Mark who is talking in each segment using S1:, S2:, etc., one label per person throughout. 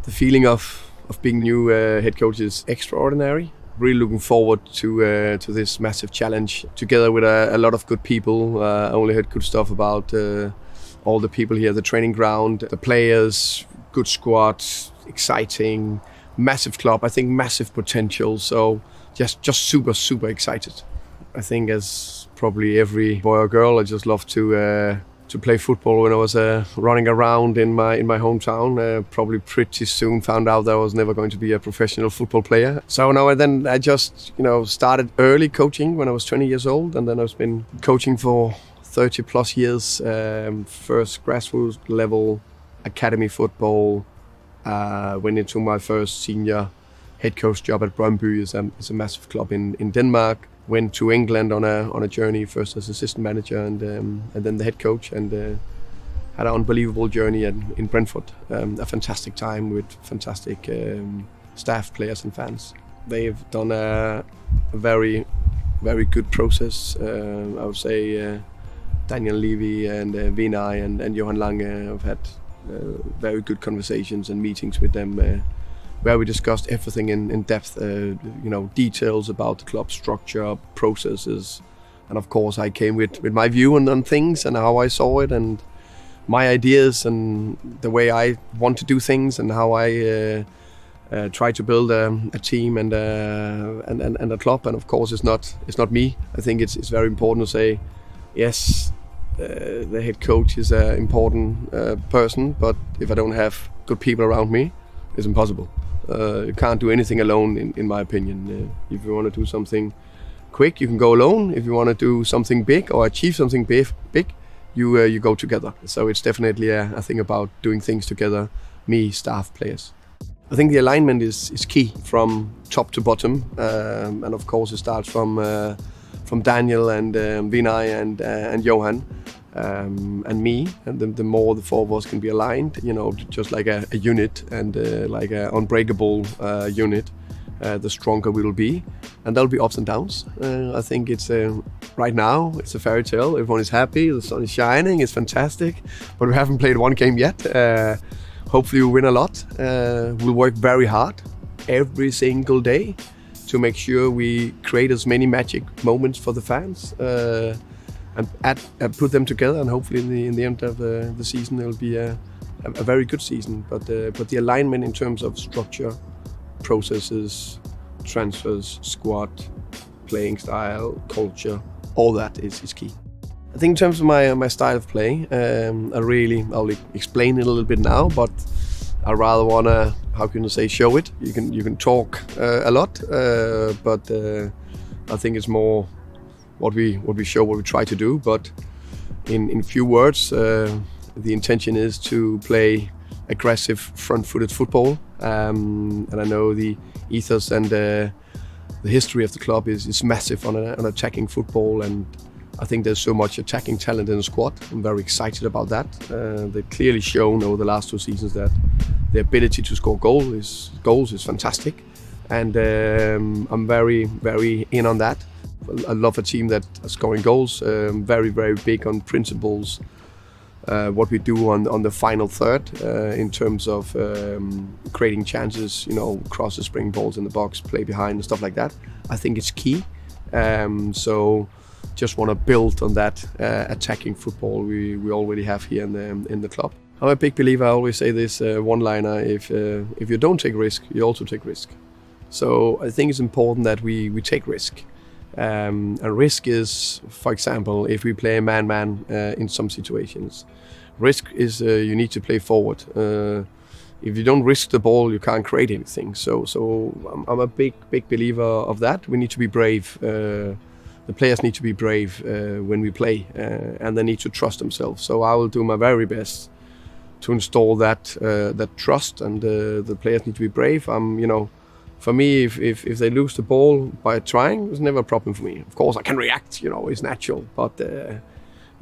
S1: The feeling of being new head coach is extraordinary. Really looking forward to this massive challenge together with a lot of good people. I only heard good stuff about all the people here, the training ground, the players, good squad, exciting, massive club. I think massive potential. So just super excited. I think as probably every boy or girl, I just love to play football when I was running around in my hometown. Probably pretty soon found out that I was never going to be a professional football player. So now and then I just started early coaching when I was 20 years old, and then I've been coaching for 30 plus years. First grassroots level, academy football. Went into my first senior head coach job at Brøndby. It's a massive club in Denmark. Went to England on a journey, first as assistant manager and then the head coach, and had an unbelievable journey in Brentford. A fantastic time with fantastic staff, players and fans. They've done a very, very good process. I would say Daniel Levy and Vinay and Johan Lange have had very good conversations and meetings with them where we discussed everything in depth, details about the club structure, processes, and of course I came with my view on things and how I saw it and my ideas and the way I want to do things and how I try to build a team and a club. And of course it's not me. I think it's very important to say yes. The head coach is an important person, but if I don't have good people around me, it's impossible. You can't do anything alone, in my opinion. If you want to do something quick, you can go alone. If you want to do something big or achieve something big, you go together. So it's definitely a thing about doing things together, me, staff, players. I think the alignment is key from top to bottom, and of course it starts from Daniel and Vinay and Johan. And me, and the more the four of us can be aligned, just like a unit and like an unbreakable unit, the stronger we will be. And there'll be ups and downs. I think it's right now it's a fairy tale. Everyone is happy, the sun is shining, it's fantastic, but we haven't played one game yet. Hopefully we'll win a lot. We'll work very hard every single day to make sure we create as many magic moments for the fans. And put them together, and hopefully in the end of the season it'll be a very good season. But the alignment in terms of structure, processes, transfers, squad, playing style, culture, all that is key. I think in terms of my style of play, I'll explain it a little bit now, but I rather wanna, show it. You can talk a lot, but I think it's more what we show, what we try to do. But in few words, the intention is to play aggressive, front-footed football. And I know the ethos and the history of the club is massive on attacking football, and I think there's so much attacking talent in the squad. I'm very excited about that. They've clearly shown over the last 2 seasons that the ability to score goals is fantastic, and I'm very, very in on that. I love a team that is scoring goals, very, very big on principles, what we do on the final third in terms of creating chances, crosses, spring balls in the box, play behind and stuff like that. I think it's key. So just want to build on that attacking football we already have here in the club. I'm a big believer, I always say this one-liner, if you don't take risk, you also take risk. So I think it's important that we take risk. And risk is, for example, if we play man-man in some situations, risk is you need to play forward. If you don't risk the ball, you can't create anything. So I'm a big believer of that. We need to be brave. The players need to be brave when we play, and they need to trust themselves. So I will do my very best to install that trust, and the players need to be brave. For me, if they lose the ball by trying, it's never a problem for me. Of course, I can react, it's natural, but they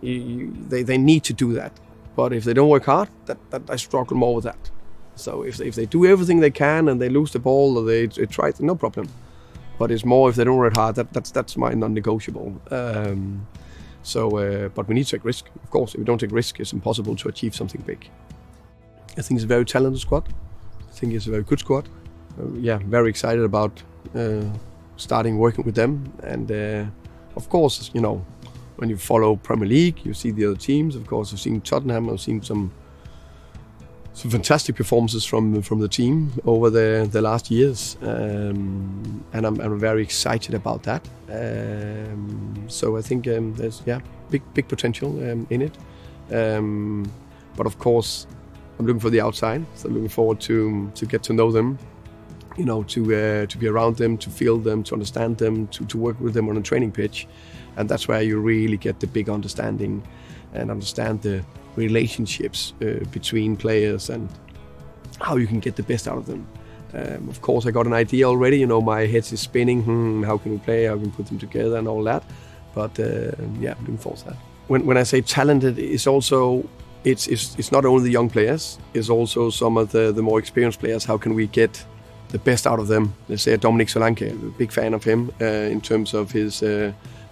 S1: need to do that. But if they don't work hard, that I struggle more with that. So if they do everything they can and they lose the ball or they try, no problem. But it's more if they don't work hard, that's my non-negotiable. But we need to take risk. Of course, if we don't take risk, it's impossible to achieve something big. I think it's a very talented squad. I think it's a very good squad. Very excited about starting working with them. And of course, when you follow Premier League, you see the other teams. Of course, I've seen Tottenham. I've seen some fantastic performances from the team over the last years, and I'm very excited about that. So I think there's big potential in it. But of course, I'm looking for the outside. So I'm looking forward to get to know them, to be around them, to feel them, to understand them, to work with them on a training pitch. And that's where you really get the big understanding and understand the relationships between players and how you can get the best out of them. Of course, I got an idea already. My head is spinning. How can we play? How can we put them together and all that? But I'm looking forward to that. When I say talented, it's also it's not only the young players. It's also some of the more experienced players. How can we get the best out of them? Let's say Dominic Solanke. I'm a big fan of him in terms of his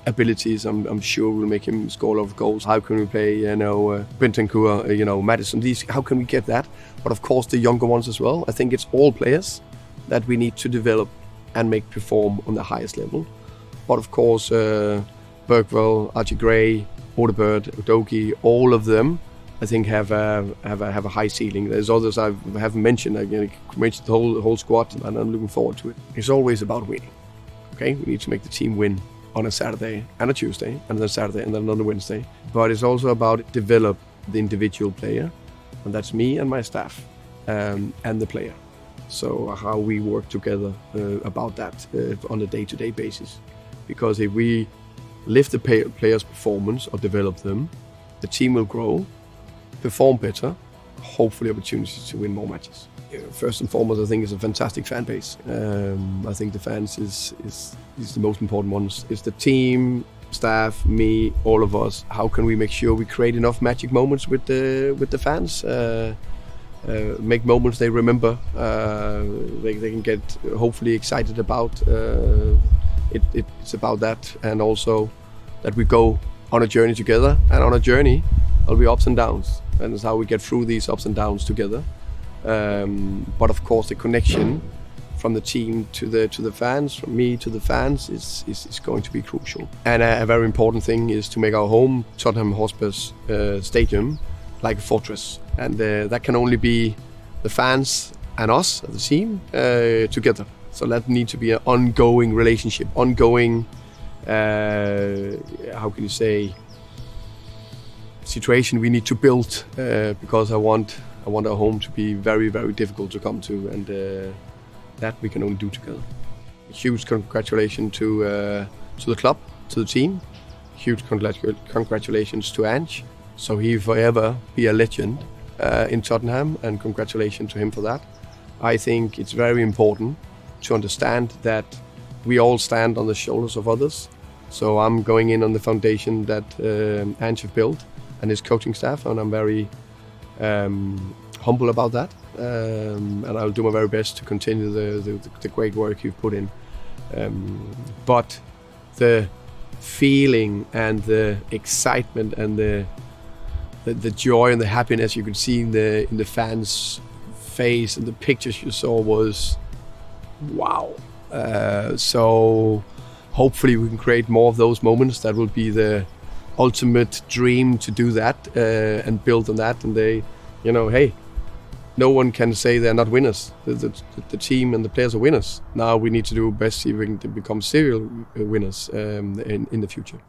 S1: abilities. I'm sure we'll make him score a lot of goals. How can we play, Bentancur, Madison? How can we get that? But of course, the younger ones as well. I think it's all players that we need to develop and make perform on the highest level. But of course, Bergwell, Archie Gray, Odegaard, Udogie, all of them, I think have a high ceiling. There's others I haven't mentioned. I mentioned the whole squad, and I'm looking forward to it. It's always about winning. Okay, we need to make the team win on a Saturday and a Tuesday, and then Saturday and then on a Wednesday. But it's also about develop the individual player, and that's me and my staff, and the player. So how we work together about that on a day-to-day basis. Because if we lift the players' performance or develop them, the team will grow, perform better, hopefully opportunities to win more matches. First and foremost, I think it's a fantastic fan base. I think the fans is the most important ones. It's the team, staff, me, all of us. How can we make sure we create enough magic moments with the fans? Make moments they remember. They can get hopefully excited about. It's about that, and also that we go on a journey together. And on a journey, there'll be ups and downs, and it's how we get through these ups and downs together. But of course, the connection from the team to the fans, from me to the fans, is going to be crucial. And a very important thing is to make our home, Tottenham Hotspur's stadium, like a fortress. And that can only be the fans and us, the team, together. So that needs to be an ongoing relationship, ongoing, how can you say, situation we need to build, because I want our home to be very, very difficult to come to, and that we can only do together. A huge congratulations to the club, to the team. Huge congratulations to Ange. So he forever be a legend in Tottenham, and congratulations to him for that. I think it's very important to understand that we all stand on the shoulders of others. So I'm going in on the foundation that Ange have built and his coaching staff, and I'm very humble about that, and I'll do my very best to continue the great work you've put in. But the feeling and the excitement and the joy and the happiness you could see in the fans' face and the pictures you saw was wow. So hopefully we can create more of those moments. That will be the ultimate dream, to do that and build on that. And they, hey, no one can say they're not winners. The team and the players are winners. Now we need to do best, see if we can become serial winners in the future.